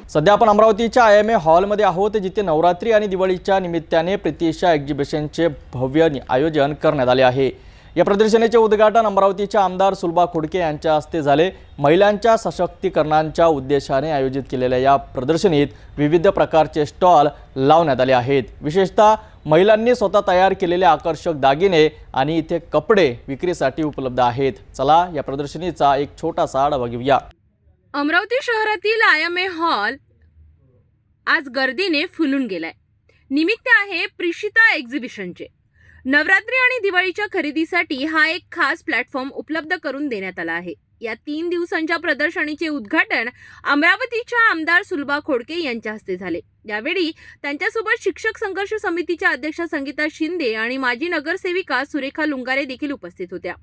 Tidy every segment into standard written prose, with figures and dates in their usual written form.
सध्या आपण अमरावतीच्या IMA हॉलमध्ये आहोत, जिथे नवरात्री आणि दिवाळीच्या निमित्ताने प्रतीक्षा एक्झिबिशनचे भव्य आयोजन करण्यात आले आहे। या प्रदर्शनाचे उद्घाटन अमरावतीच्या आमदार सुलभा खोडके यांच्या हस्ते झाले। महिलांच्या सशक्तीकरणाच्या उद्देशाने आयोजित केलेल्या या प्रदर्शनीत विविध प्रकारचे स्टॉल लावण्यात आले आहेत। विशेषतः महिलांनी स्वतः तयार केलेले आकर्षक दागिने आणि इथे कपडे विक्रीसाठी उपलब्ध आहेत। चला या प्रदर्शनीचा एक छोटासा आढावा घेऊया। अमरावती शहरातील IMA हॉल आज गर्दीने फुलून गेलाय। निमित्त आहे प्रिशिता एक्झिबिशनचे। नवरात्री आणि दिवाळीच्या खरेदीसाठी हा एक खास प्लॅटफॉर्म उपलब्ध करून देण्यात आला आहे। या 3 दिवसांच्या प्रदर्शनीचे उद्घाटन अमरावतीच्या आमदार सुलभा खोडके यांच्या हस्ते झाले। यावेळी त्यांच्यासोबत शिक्षक संघर्ष समितीच्या अध्यक्षा संगीता शिंदे आणि माजी नगरसेविका सुरेखा लुंगारे देखील उपस्थित होत्या।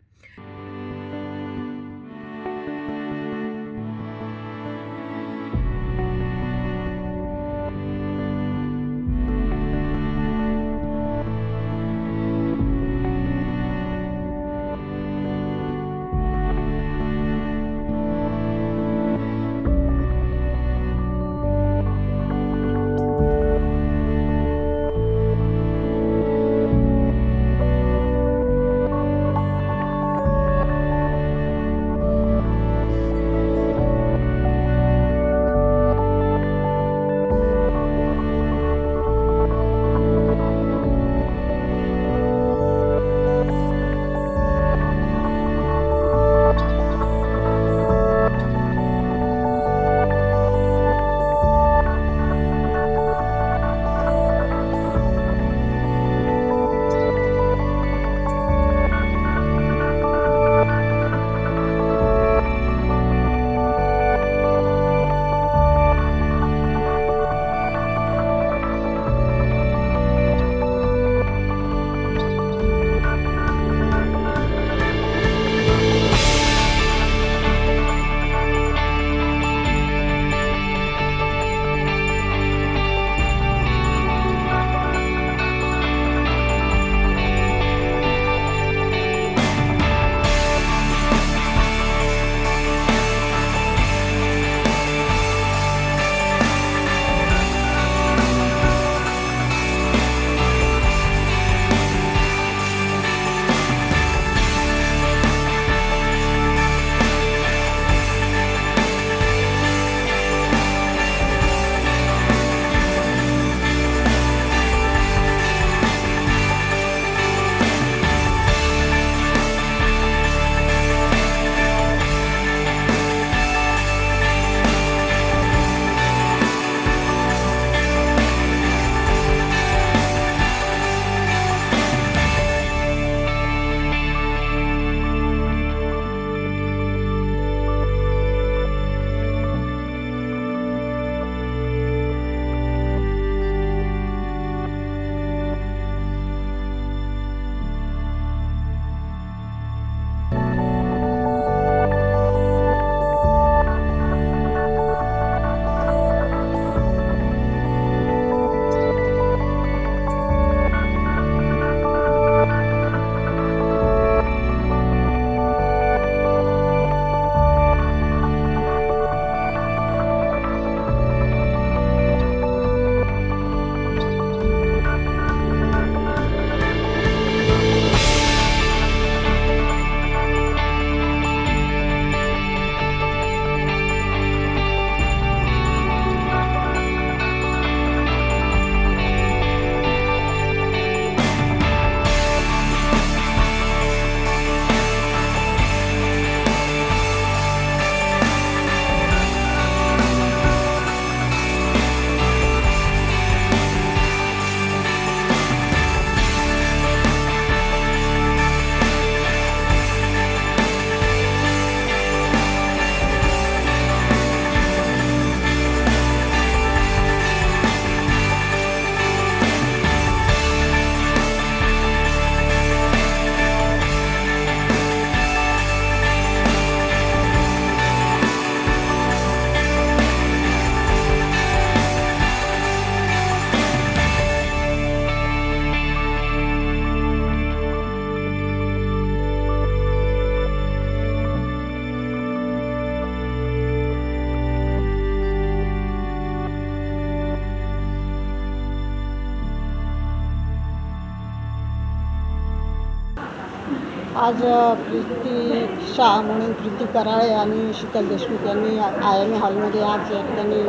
आज प्रीती शाह म्हणून प्रीती कराळे आणि शीतल देशमुख यांनी IMA हॉलमध्ये आज या ठिकाणी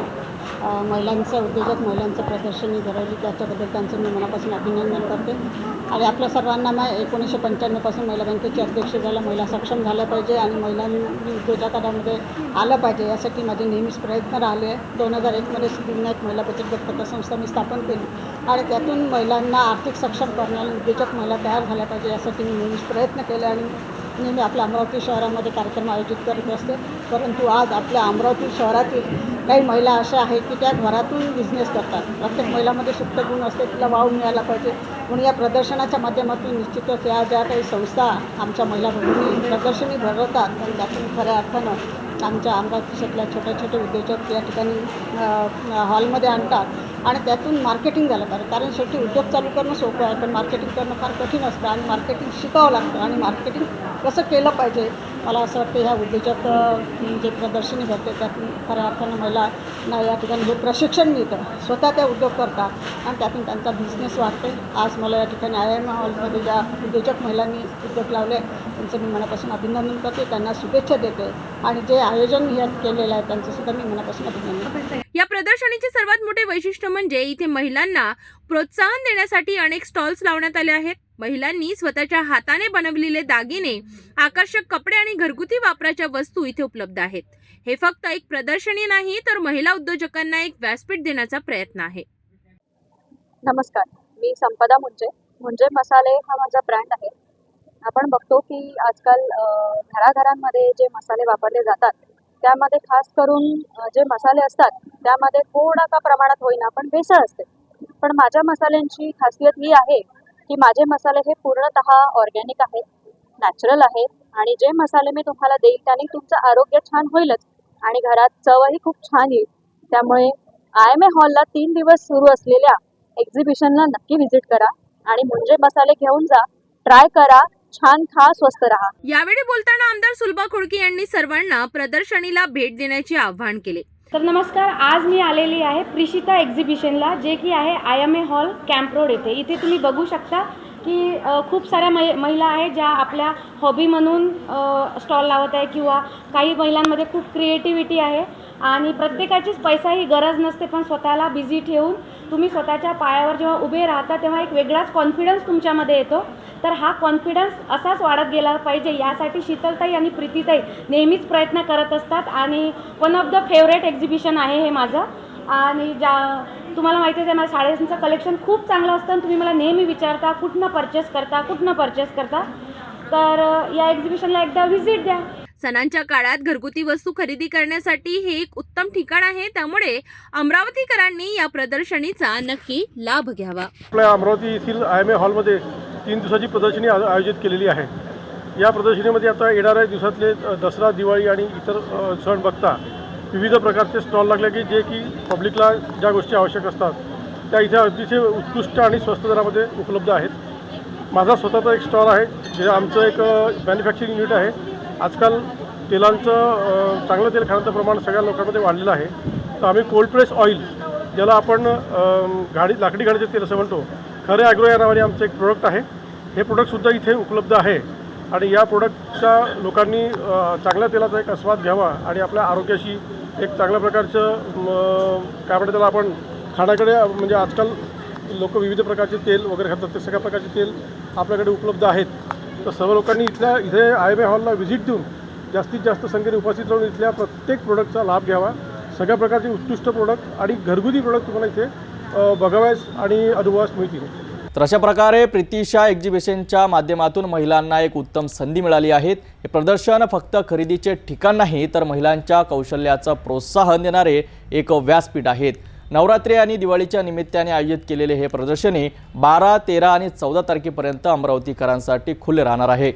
महिलांचं उद्योजक महिलांचं प्रदर्शनी भरवली. त्याच्याबद्दल त्यांचं मी मनापासून अभिनंदन करते. आणि आपल्या सर्वांना 1995 पासून महिला बँकेची अध्यक्ष झाला, महिला सक्षम झाल्या पाहिजे आणि महिलांनी उद्योजकांमध्ये आलं पाहिजे यासाठी माझे नेहमीच प्रयत्न राहिले. 2001मध्ये सिद्धिविनायक महिला बचत गट पतसंस्था मी स्थापन केली आणि त्यातून महिलांना आर्थिक सक्षम करण्याला उद्योजक महिला तयार झाल्या पाहिजे यासाठी मी नेहमीच प्रयत्न केले आणि नेहमी आपल्या अमरावती शहरामध्ये कार्यक्रम आयोजित करत असते. परंतु आज आपल्या अमरावती शहरातील काही महिला अशा आहेत की त्या घरातून बिझनेस करतात. प्रत्येक महिलामध्ये सुप्त गुण असते, तिला वाव मिळाला पाहिजे. म्हणून या प्रदर्शनाच्या माध्यमातून निश्चितच या ज्या काही संस्था आमच्या महिला भगिनी प्रदर्शनी भरवतात आणि त्यातून खऱ्या अर्थानं आमच्या अमरावती शहरातल्या छोटे उद्योजक या ठिकाणी हॉलमध्ये आणतात आणि त्यातून मार्केटिंग झालं पाहिजे. कारण शेवटी उद्योग चालू करणं सोपं आहे, पण मार्केटिंग करणं फार कठीण असतं आणि मार्केटिंग शिकावं लागतं आणि मार्केटिंग कसं केलं पाहिजे. मला असं वाटतं ह्या उद्योजक जे प्रदर्शनी भरते त्यातून खऱ्या अर्थानं महिलांना या ठिकाणी हे प्रशिक्षण मिळतं, स्वतः त्या उद्योग करतात आणि त्यातून त्यांचा बिझनेस वाढते. आज मला या ठिकाणी IMA हॉलमध्ये ज्या उद्योजक महिलांनी उद्योग लावले त्यांचं मी मनापासून अभिनंदन करते, त्यांना शुभेच्छा देते आणि जे आयोजन या केलेलं आहे त्यांचंसुद्धा मी मनापासून अभिनंदन करते. या प्रदर्शनीचे सर्वात मोठे वैशिष्ट्य म्हणजे इथे महिलांना प्रोत्साहन देण्यासाठी अनेक स्टॉल्स लावण्यात आले आहेत. महिलांनी स्वतःच्या हाताने बनवलेले दागिने, आकर्षक कपडे आणि घरगुती वापराच्या वस्तू इथे उपलब्ध आहेत. हे फक्त एक प्रदर्शनी नाही तर महिला उद्योजकांना एक व्यासपीठ देण्याचा प्रयत्न आहे. नमस्कार, मी संपदा मुंजे मसाले हा माझा ब्रँड आहे. आपण बघतो की आजकाल घराघरांमध्ये जे मसाले वापरले जातात त्यामध्ये खास करून जे मसाले असतात त्यामध्ये थोडा का प्रमाणात होईना पण भेसळ असते. पण माझ्या मसाल्यांची खासियत ही आहे की माझे मसाले हे पूर्णतः ऑर्गॅनिक आहेत, नॅचरल आहेत आणि जे मसाले मी तुम्हाला देईल त्याने तुमचं आरोग्य छान होईलच आणि घरात चवही खूप छान येईल. त्यामुळे IMA हॉलला 3 दिवस सुरू असलेल्या एक्झिबिशनला नक्की व्हिजिट करा आणि मुंजे मसाले घेऊन जा, ट्राय करा, छान खा, स्वस्त रहा. यावेळी बोलताना आमदार सुलभा खोडके यांनी सर्वांना प्रदर्शनीला भेट देण्याचे आवाहन केले. तर नमस्कार, आज मी आलेली आहे प्रिशिता एक्झिबिशनला, जे की आहे IMA हॉल कॅम्प रोड येथे. इथे तुम्ही बघू शकता की खूप साऱ्या महिला आहेत ज्या आपल्या हॉबी म्हणून स्टॉल लावत आहे किंवा काही महिलांमध्ये खूप क्रिएटिव्हिटी आहे आणि प्रत्येकाचीच पैसाही गरज नसते, पण स्वतःला बिझी ठेवून तुम्ही स्वतःच्या पायावर जेव्हा उभे राहता तेव्हा एक वेगळाच कॉन्फिडन्स तुमच्यामध्ये येतो. तर हा कॉन्फिडन्स असाच वाढत गेला पाहिजे यासाठी शीतलताई आणि प्रीतीताई नेहमीच प्रयत्न करत असतात आणि one of the favourite exhibition आहे हे माझं. आणि तुम्हाला माहिती आहे माझ्या साड्यांचं कलेक्शन खूप चांगलं असतं आणि तुम्ही मला नेहमी विचारता कुठनं परचेस करता. तर या एक्झिबिशनला एकदा व्हिजिट द्या. सणांच्या काळात घरगुती वस्तू खरेदी करण्यासाठी हे एक उत्तम ठिकाण आहे, त्यामुळे अमरावतीकरांनी या प्रदर्शनीचा नक्की लाभ घ्यावा. आपल्या अमरावती येथील IMA हॉलमध्ये 3 दिवसाची प्रदर्शनी आयोजित केलेली आहे. या प्रदर्शनीमध्ये आता येणाऱ्या दिवसातले दसरा, दिवाळी आणि इतर सण बघता विविध प्रकारचे स्टॉल लागले की पब्लिकला ज्या गोष्टी आवश्यक असतात त्या इथे अतिशय उत्कृष्ट आणि स्वस्त दरामध्ये उपलब्ध आहेत. माझा स्वतःचा एक स्टॉल आहे, जे आमचं एक मॅन्युफॅक्चरिंग युनिट आहे. आजकाल तेलांचं चांगलं तेल खाण्याचं प्रमाण सगळ्या लोकांमध्ये वाढलेलं आहे. तर आम्ही कोल्ड प्रेस ऑइल, ज्याला आपण लाकडी गाडीचे तेल असं म्हणतो, खरे ॲग्रो या नावाने आमचं एक प्रोडक्ट आहे. हे प्रोडक्टसुद्धा इथे उपलब्ध आहे आणि या प्रोडक्टच्या लोकांनी चांगल्या तेलाचा एक आस्वाद घ्यावा आणि आपल्या आरोग्याशी एक चांगल्या प्रकारचं काय म्हणतात त्याला आपण खाण्याकडे, म्हणजे आजकाल लोक विविध प्रकारचे तेल वगैरे खातात, ते सगळ्या प्रकारचे तेल आपल्याकडे उपलब्ध आहेत. तर सर्व लोकांनी इथे IMA हॉलला व्हिजिट देऊन जास्तीत जास्त संख्येने उपस्थित राहून इथल्या प्रत्येक प्रोडक्टचा लाभ घ्यावा. सगळ्या प्रकारचे उत्कृष्ट प्रोडक्ट आणि घरगुती प्रोडक्ट तुम्हाला इथे बघाव्यास आणि अनुभवास मिळतील. तर अशा प्रकारे प्रीतीशा एक्झिबिशनच्या माध्यमातून महिलांना एक उत्तम संधी मिळाली आहे. हे प्रदर्शन फक्त खरेदीचे ठिकाण नाही तर महिलांच्या कौशल्याचं प्रोत्साहन देणारे एक व्यासपीठ आहेत. नवरात्री आणि दिवाळीच्या निमित्ताने आयोजित केलेले हे प्रदर्शनी 12, 13 आणि 14 तारखेपर्यंत अमरावतीकरांसाठी खुले राहणार आहे.